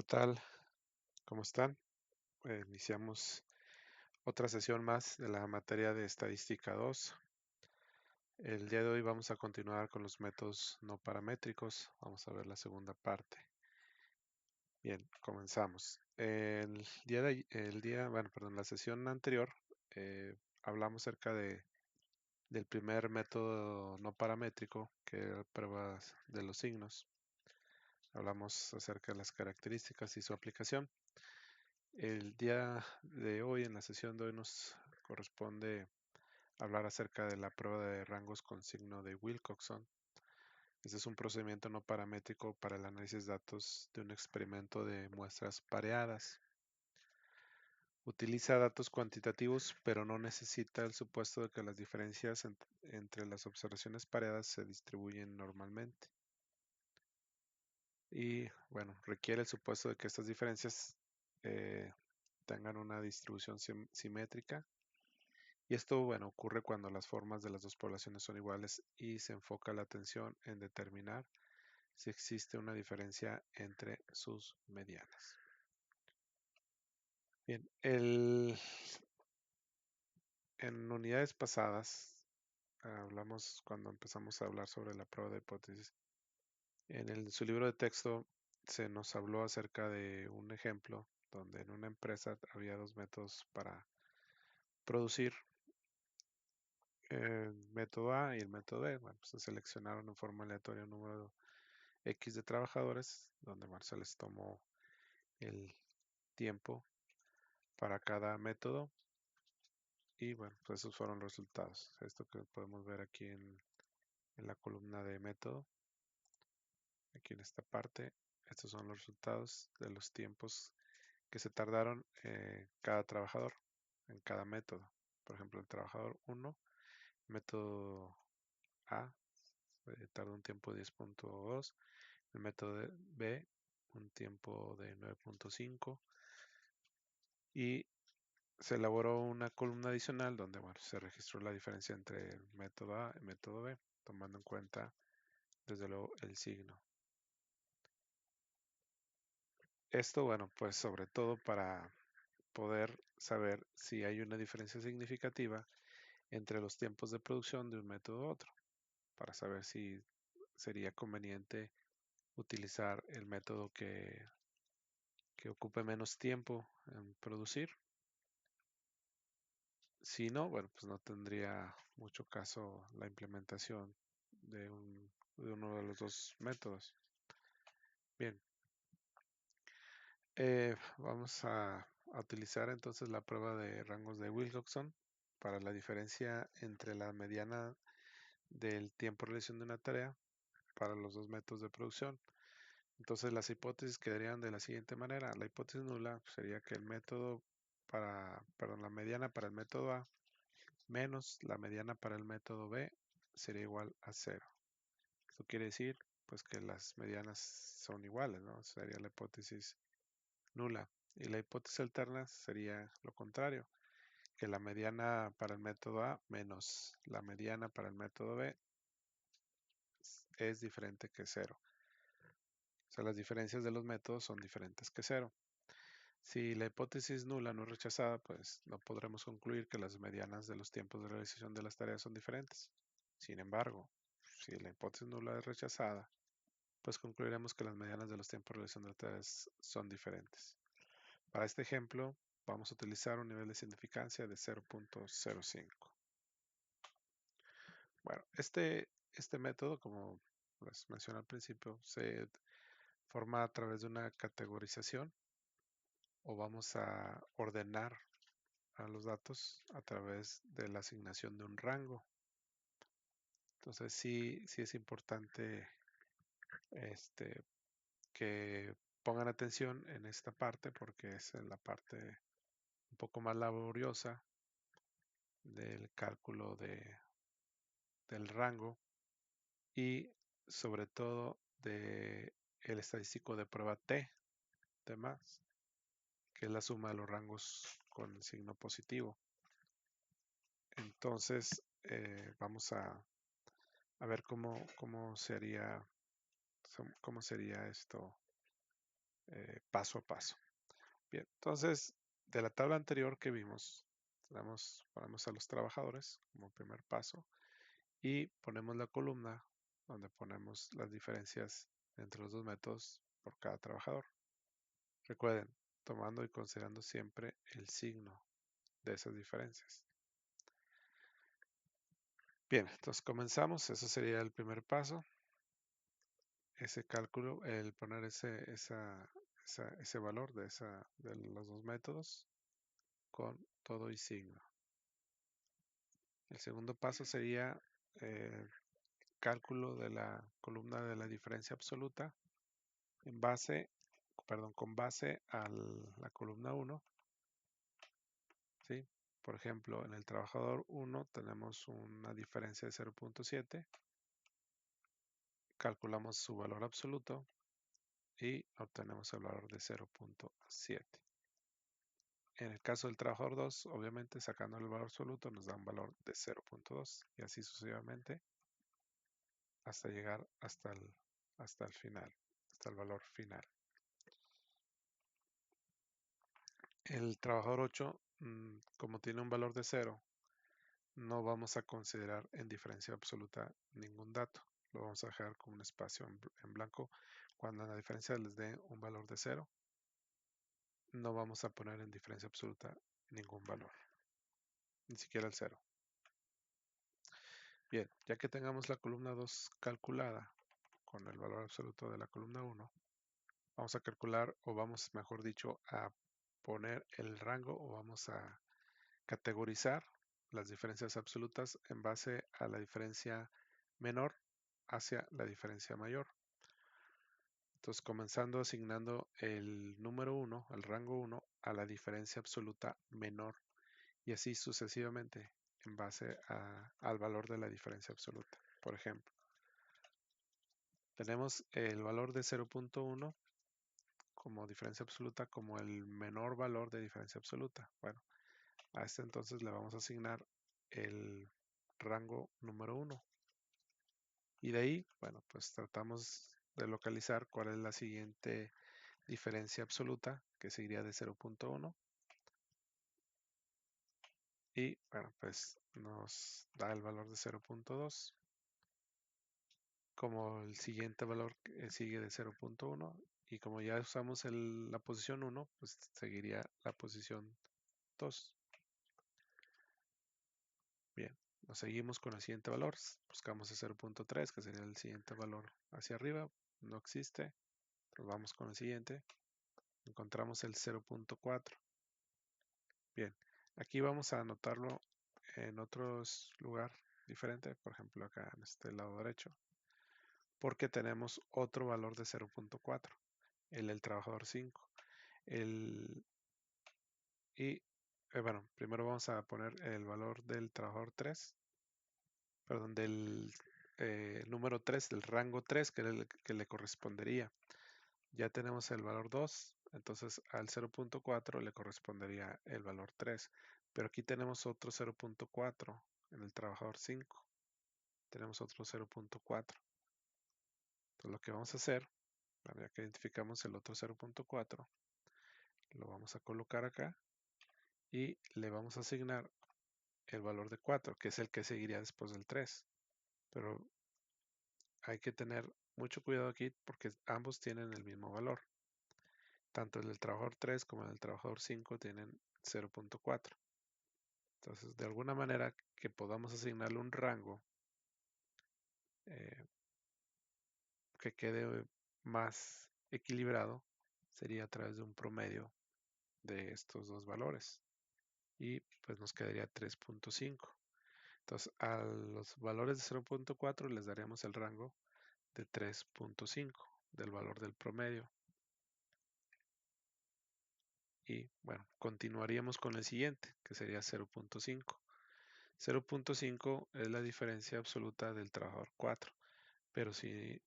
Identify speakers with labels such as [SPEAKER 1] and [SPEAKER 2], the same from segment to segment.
[SPEAKER 1] ¿Qué tal? ¿Cómo están? Iniciamos otra sesión más de la materia de estadística 2. El día de hoy vamos a continuar con los métodos no paramétricos. Vamos a ver la segunda parte. Bien, comenzamos. La sesión anterior hablamos acerca del primer método no paramétrico, que era pruebas de los signos. Hablamos acerca de las características y su aplicación. El día de hoy, en la sesión de hoy, nos corresponde hablar acerca de la prueba de rangos con signo de Wilcoxon. Este es un procedimiento no paramétrico para el análisis de datos de un experimento de muestras pareadas. Utiliza datos cuantitativos, pero no necesita el supuesto de que las diferencias entre las observaciones pareadas se distribuyen normalmente. Y bueno, requiere el supuesto de que estas diferencias tengan una distribución simétrica. Y esto, bueno, ocurre cuando las formas de las dos poblaciones son iguales y se enfoca la atención en determinar si existe una diferencia entre sus medianas. Bien, en unidades pasadas hablamos cuando empezamos a hablar sobre la prueba de hipótesis. Su libro de texto se nos habló acerca de un ejemplo donde en una empresa había dos métodos para producir, el método A y el método B. Bueno, pues se seleccionaron en forma aleatoria un número X de trabajadores, donde se les tomó el tiempo para cada método y bueno, pues esos fueron los resultados. Esto que podemos ver aquí en la columna de método, aquí en esta parte, estos son los resultados de los tiempos que se tardaron cada trabajador en cada método. Por ejemplo, el trabajador 1, método A, tarda un tiempo de 10.2, el método B, un tiempo de 9.5 y se elaboró una columna adicional donde bueno, se registró la diferencia entre el método A y el método B, tomando en cuenta desde luego el signo. Esto, bueno, pues sobre todo para poder saber si hay una diferencia significativa entre los tiempos de producción de un método u otro, para saber si sería conveniente utilizar el método que ocupe menos tiempo en producir. Si no, bueno, pues no tendría mucho caso la implementación de uno de los dos métodos. Bien, vamos a utilizar entonces la prueba de rangos de Wilcoxon para la diferencia entre la mediana del tiempo de realización de una tarea para los dos métodos de producción. Entonces las hipótesis quedarían de la siguiente manera. La hipótesis nula sería que el método la mediana para el método A menos la mediana para el método B sería igual a 0. Esto quiere decir pues que las medianas son iguales, ¿no? Sería la hipótesis nula. Y la hipótesis alterna sería lo contrario, que la mediana para el método A menos la mediana para el método B es diferente que 0. O sea, las diferencias de los métodos son diferentes que 0. Si la hipótesis nula no es rechazada, pues no podremos concluir que las medianas de los tiempos de realización de las tareas son diferentes. Sin embargo, si la hipótesis nula es rechazada, pues concluiremos que las medianas de los tiempos de realización de las tareas son diferentes. Para este ejemplo, vamos a utilizar un nivel de significancia de 0.05. Bueno, este método, como les mencioné al principio, se forma a través de una categorización o vamos a ordenar a los datos a través de la asignación de un rango. Entonces sí es importante que pongan atención en esta parte porque es la parte un poco más laboriosa del cálculo del rango y sobre todo de el estadístico de prueba T más, que es la suma de los rangos con signo positivo. Entonces vamos a ver cómo sería esto paso a paso. Bien, entonces de la tabla anterior que vimos, ponemos a los trabajadores como primer paso y ponemos la columna donde ponemos las diferencias entre los dos métodos por cada trabajador. Recuerden, tomando y considerando siempre el signo de esas diferencias. Bien, entonces comenzamos. Eso sería el primer paso. Ese cálculo, el poner ese valor de los dos métodos con todo y signo. El segundo paso sería cálculo de la columna de la diferencia absoluta con base a la columna 1. ¿Sí? Por ejemplo, en el trabajador 1 tenemos una diferencia de 0.7. Calculamos su valor absoluto y obtenemos el valor de 0.7. En el caso del trabajador 2, obviamente sacando el valor absoluto nos da un valor de 0.2 y así sucesivamente hasta llegar hasta el final, hasta el valor final. El trabajador 8, como tiene un valor de 0, no vamos a considerar en diferencia absoluta ningún dato. Lo vamos a dejar con un espacio en blanco. Cuando en la diferencia les dé un valor de 0, no vamos a poner en diferencia absoluta ningún valor, ni siquiera el 0. Bien, ya que tengamos la columna 2 calculada con el valor absoluto de la columna 1, vamos a calcular, o vamos, mejor dicho, a poner el rango, o vamos a categorizar las diferencias absolutas en base a la diferencia menor hacia la diferencia mayor. Entonces, comenzando asignando el número 1, el rango 1, a la diferencia absoluta menor y así sucesivamente en base al valor de la diferencia absoluta. Por ejemplo, tenemos el valor de 0.1 como diferencia absoluta como el menor valor de diferencia absoluta. Bueno, a este entonces le vamos a asignar el rango número 1. Y de ahí, bueno, pues tratamos de localizar cuál es la siguiente diferencia absoluta, que seguiría de 0.1. Y bueno, pues nos da el valor de 0.2. Como el siguiente valor que sigue de 0.1. Y como ya usamos la posición 1, pues seguiría la posición 2. Bien, nos seguimos con el siguiente valor. Buscamos el 0.3, que sería el siguiente valor hacia arriba. No existe. Pues vamos con el siguiente. Encontramos el 0.4. Bien, aquí vamos a anotarlo en otro lugar diferente. Por ejemplo, acá en este lado derecho. Porque tenemos otro valor de 0.4. El trabajador 5. Bueno, primero vamos a poner el valor del trabajador 3, perdón, del número 3, del rango 3 que le correspondería. Ya tenemos el valor 2, entonces al 0.4 le correspondería el valor 3. Pero aquí tenemos otro 0.4 en el trabajador 5. Tenemos otro 0.4. Entonces lo que vamos a hacer, ya que identificamos el otro 0.4, lo vamos a colocar acá y le vamos a asignar el valor de 4, que es el que seguiría después del 3. Pero hay que tener mucho cuidado aquí porque ambos tienen el mismo valor. Tanto el del trabajador 3 como el del trabajador 5 tienen 0.4. Entonces, de alguna manera que podamos asignarle un rango eh, que quede más equilibrado sería a través de un promedio de estos dos valores. Y pues nos quedaría 3.5. Entonces, a los valores de 0.4 les daríamos el rango de 3.5 del valor del promedio. Y bueno, continuaríamos con el siguiente, que sería 0.5. 0.5 es la diferencia absoluta del trabajador 4. Pero si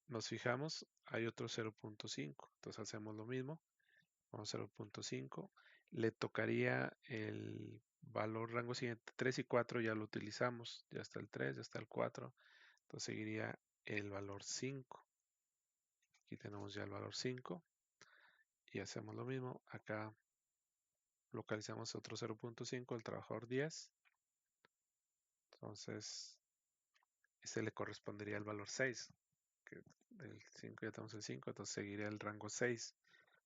[SPEAKER 1] nos fijamos, hay otro 0.5. Entonces hacemos lo mismo. Vamos a 0.5. Le tocaría el valor rango siguiente. 3 y 4 ya lo utilizamos. Ya está el 3, ya está el 4. Entonces seguiría el valor 5. Aquí tenemos ya el valor 5. y hacemos lo mismo. Acá localizamos otro 0.5, el trabajador 10. Entonces, este le correspondería al valor 6. Que del 5 ya tenemos el 5, entonces seguiría el rango 6.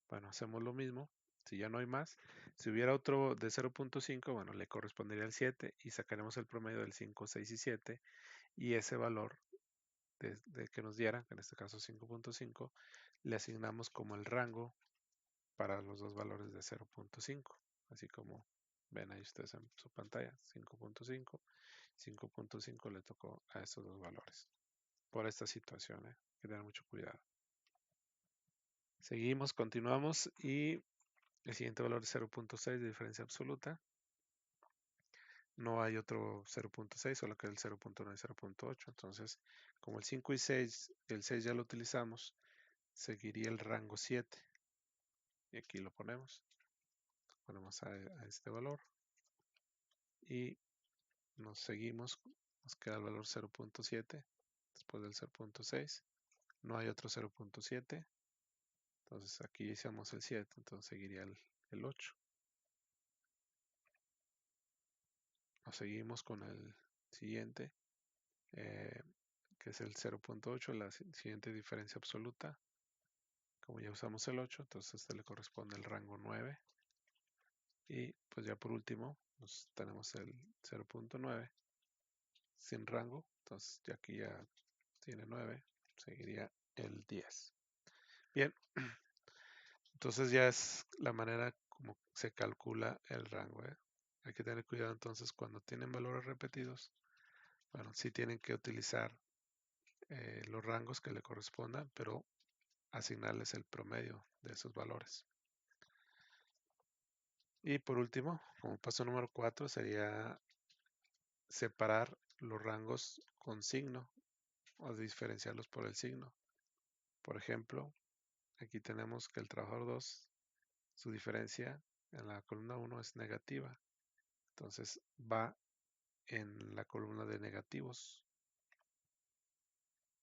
[SPEAKER 1] Bueno, hacemos lo mismo. Si ya no hay más, si hubiera otro de 0.5, bueno, le correspondería al 7 y sacaremos el promedio del 5, 6 y 7. Y ese valor de que nos diera, en este caso 5.5, le asignamos como el rango para los dos valores de 0.5. Así como ven ahí ustedes en su pantalla, 5.5. 5.5 le tocó a estos dos valores. Por esta situación, hay que tener mucho cuidado. Seguimos, continuamos y el siguiente valor es 0.6 de diferencia absoluta. No hay otro 0.6, solo que el 0.9 y 0.8. Entonces, como el 5 y 6, el 6 ya lo utilizamos, seguiría el rango 7. Y aquí lo ponemos. Ponemos a este valor. Y nos seguimos. Nos queda el valor 0.7 después del 0.6. No hay otro 0.7. Entonces aquí hicimos el 7, entonces seguiría el 8. Nos seguimos con el siguiente, que es el 0.8, la siguiente diferencia absoluta. Como ya usamos el 8, entonces este le corresponde el rango 9. Y pues ya por último, tenemos el 0.9 sin rango. Entonces ya aquí ya tiene 9, seguiría el 10. Bien, entonces ya es la manera como se calcula el rango. Hay que tener cuidado entonces cuando tienen valores repetidos. Bueno, sí tienen que utilizar los rangos que le correspondan, pero asignarles el promedio de esos valores. Y por último, como paso número 4, sería separar los rangos con signo o diferenciarlos por el signo. Por ejemplo, aquí tenemos que el trabajador 2, su diferencia en la columna 1 es negativa. Entonces va en la columna de negativos.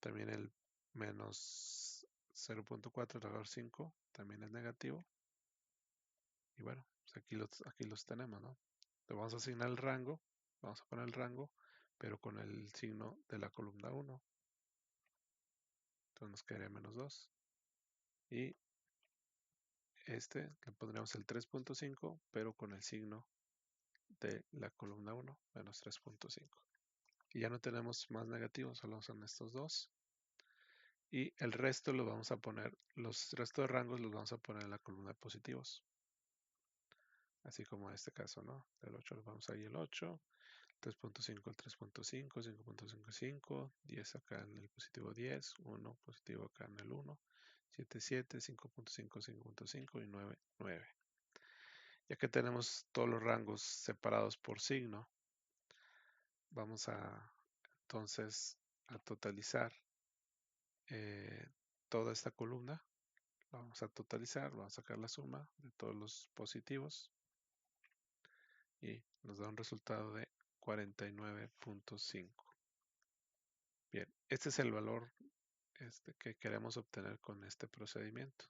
[SPEAKER 1] También el menos 0.4, trabajador 5, también es negativo. Y bueno, pues aquí los tenemos, ¿no? Le vamos a asignar el rango, vamos a poner el rango, pero con el signo de la columna 1. Entonces nos quedaría menos 2. Y este le pondríamos el 3.5, pero con el signo de la columna 1, menos 3.5. Y ya no tenemos más negativos, solo son estos dos. Y el resto lo vamos a poner, los restos de rangos los vamos a poner en la columna de positivos. Así como en este caso, ¿no? Del 8 vamos ahí el 8, 3.5 el 3.5, 5.55, 10 acá en el positivo 10, 1 positivo acá en el 1, 7, 7, 5.5, 5.5 y 9, 9. Ya que tenemos todos los rangos separados por signo, vamos a entonces a totalizar toda esta columna. Vamos a totalizar, vamos a sacar la suma de todos los positivos y nos da un resultado de 49.5. Bien, este es el valor que queremos obtener con este procedimiento.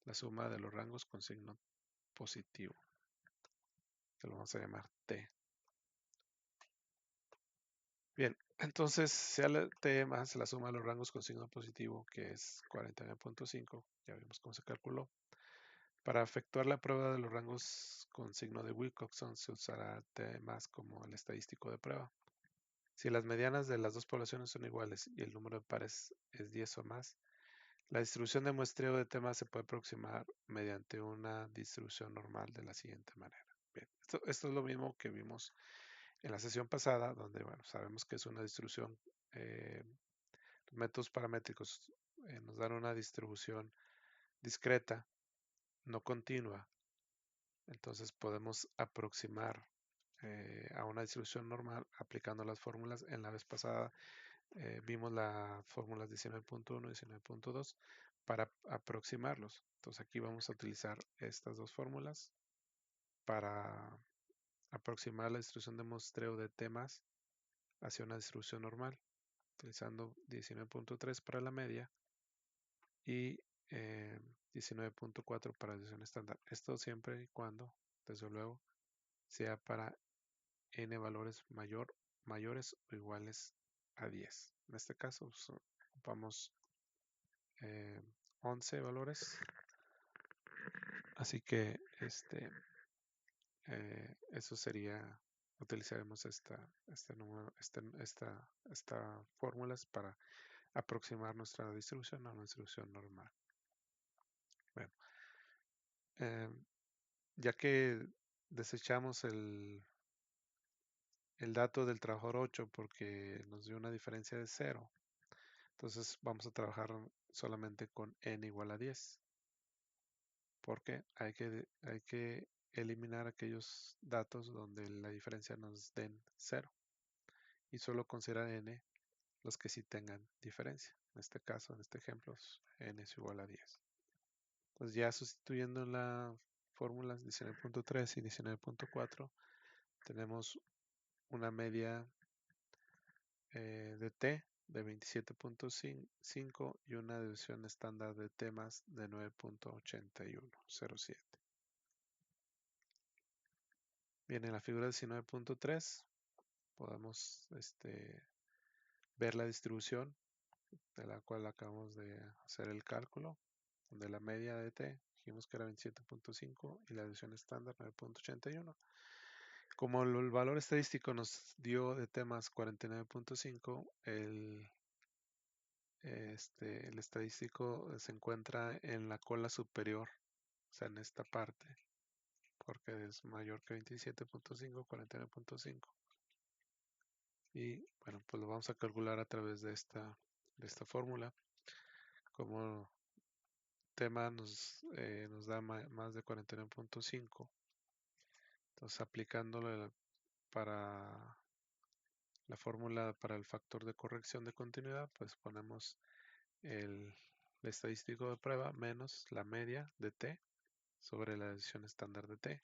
[SPEAKER 1] La suma de los rangos con signo positivo, que lo vamos a llamar T. Bien, entonces sea la T más la suma de los rangos con signo positivo, que es 49.5, ya vimos cómo se calculó. Para efectuar la prueba de los rangos con signo de Wilcoxon se usará T más como el estadístico de prueba. Si las medianas de las dos poblaciones son iguales y el número de pares es 10 o más, la distribución de muestreo de temas se puede aproximar mediante una distribución normal de la siguiente manera. Bien, esto es lo mismo que vimos en la sesión pasada, donde bueno, sabemos que es una distribución, los métodos paramétricos nos dan una distribución discreta, no continua. Entonces podemos aproximar a una distribución normal aplicando las fórmulas. En la vez pasada vimos las fórmulas 19.1 y 19.2 para aproximarlos. Entonces aquí vamos a utilizar estas dos fórmulas para aproximar la distribución de muestreo de temas hacia una distribución normal, utilizando 19.3 para la media y 19.4 para decisión estándar. Esto siempre y cuando, desde luego, sea para n valores mayores o iguales a 10. En este caso, pues, ocupamos 11 valores. Así que eso sería, utilizaremos esta fórmulas para aproximar nuestra distribución a una distribución normal. Bueno, ya que desechamos el dato del trabajador 8 porque nos dio una diferencia de 0, entonces vamos a trabajar solamente con n igual a 10, porque hay que eliminar aquellos datos donde la diferencia nos den 0 y solo considerar n los que sí tengan diferencia. En este caso, en este ejemplo, n es igual a 10. Entonces ya sustituyendo en la fórmula 19.3 y 19.4, tenemos una media de t de 27.5 y una división estándar de t más de 9.8107. Bien, en la figura 19.3 podemos ver la distribución de la cual acabamos de hacer el cálculo, donde la media de t dijimos que era 27.5 y la división estándar 9.81. Como el valor estadístico nos dio de t más 49.5, el estadístico se encuentra en la cola superior, o sea, en esta parte, porque es mayor que 27.5, 49.5. Y bueno, pues lo vamos a calcular a través de esta fórmula. Como tema nos da más de 49.5, entonces aplicándolo para la fórmula para el factor de corrección de continuidad, pues ponemos el estadístico de prueba menos la media de t sobre la decisión estándar de t.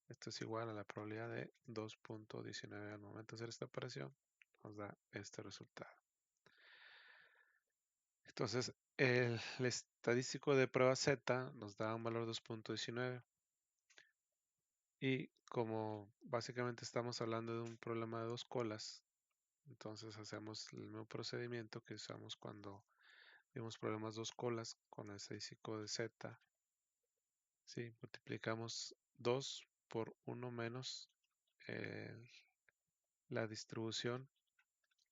[SPEAKER 1] Esto es igual a la probabilidad de 2.19 al momento de hacer esta operación, nos da este resultado. Entonces, el estadístico de prueba z nos da un valor de 2.19 y como básicamente estamos hablando de un problema de dos colas, entonces hacemos el mismo procedimiento que usamos cuando vimos problemas dos colas con el estadístico de z. ¿Sí? Multiplicamos 2 por 1 menos la distribución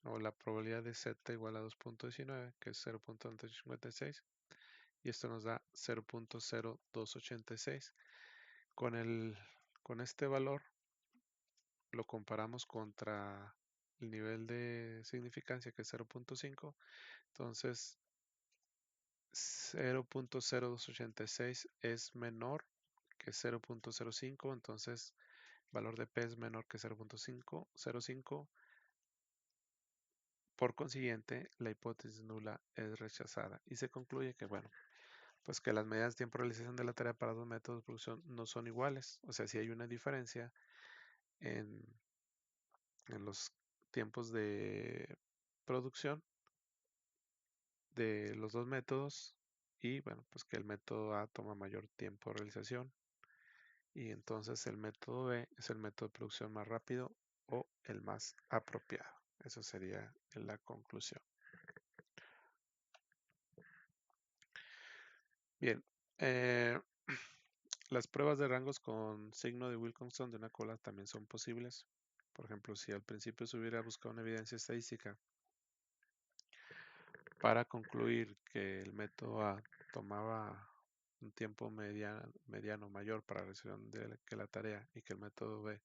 [SPEAKER 1] o la probabilidad de z igual a 2.19, que es 0.956, y esto nos da 0.0286. Con este valor lo comparamos contra el nivel de significancia, que es 0.5, entonces 0.0286 es menor que 0.05, entonces el valor de P es menor que 0.505. Por consiguiente, la hipótesis nula es rechazada y se concluye que, bueno, pues que las medidas de tiempo de realización de la tarea para dos métodos de producción no son iguales. O sea, si hay una diferencia en los tiempos de producción de los dos métodos y, bueno, pues que el método A toma mayor tiempo de realización y entonces el método B es el método de producción más rápido o el más apropiado. Eso sería la conclusión. Bien, las pruebas de rangos con signo de Wilkinson de una cola también son posibles. Por ejemplo, si al principio se hubiera buscado una evidencia estadística para concluir que el método A tomaba un tiempo mediano mayor para la resolución que la tarea y que el método B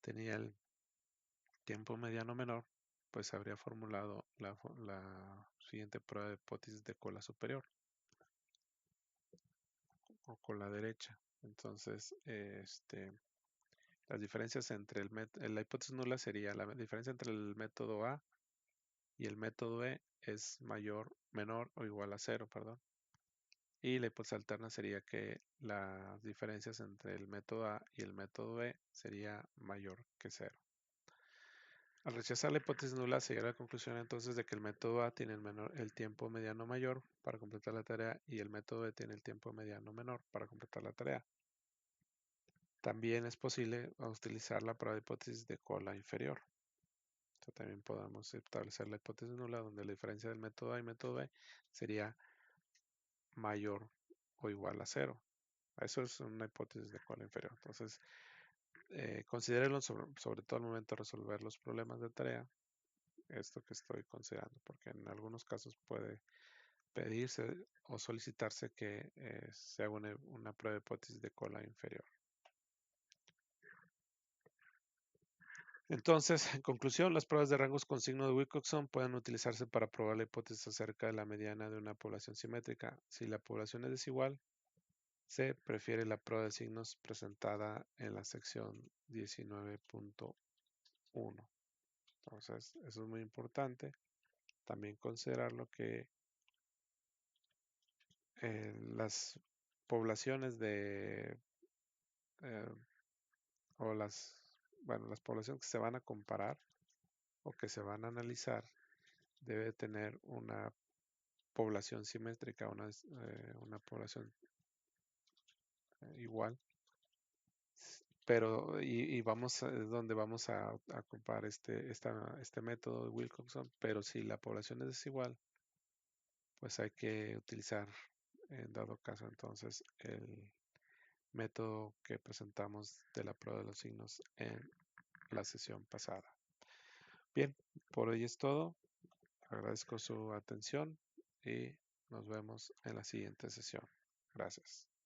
[SPEAKER 1] tenía el tiempo mediano menor, pues habría formulado la siguiente prueba de hipótesis de cola superior o cola derecha. Entonces, las diferencias entre la hipótesis nula sería la diferencia entre el método A y el método E es menor o igual a 0, perdón. Y la hipótesis alterna sería que las diferencias entre el método A y el método E sería mayor que 0. Al rechazar la hipótesis nula, se llega a la conclusión entonces de que el método A tiene el tiempo mediano mayor para completar la tarea y el método B tiene el tiempo mediano menor para completar la tarea. También es posible utilizar la prueba de hipótesis de cola inferior. También podemos establecer la hipótesis nula donde la diferencia del método A y método B sería mayor o igual a cero. Eso es una hipótesis de cola inferior. Entonces, considérenlo sobre todo al momento de resolver los problemas de tarea, esto que estoy considerando, porque en algunos casos puede pedirse o solicitarse que se haga una prueba de hipótesis de cola inferior. Entonces, en conclusión, las pruebas de rangos con signo de Wilcoxon pueden utilizarse para probar la hipótesis acerca de la mediana de una población simétrica. Si la población es desigual, se prefiere la prueba de signos presentada en la sección 19.1. Entonces, eso es muy importante. También considerarlo que las poblaciones eh, o las poblaciones que se van a comparar o que se van a analizar debe tener una población simétrica, una población igual. Pero, es donde vamos a comparar este método de Wilcoxon, pero si la población es desigual, pues hay que utilizar, en dado caso, entonces, el método que presentamos de la prueba de los signos en la sesión pasada. Bien, por hoy es todo. Agradezco su atención y nos vemos en la siguiente sesión. Gracias.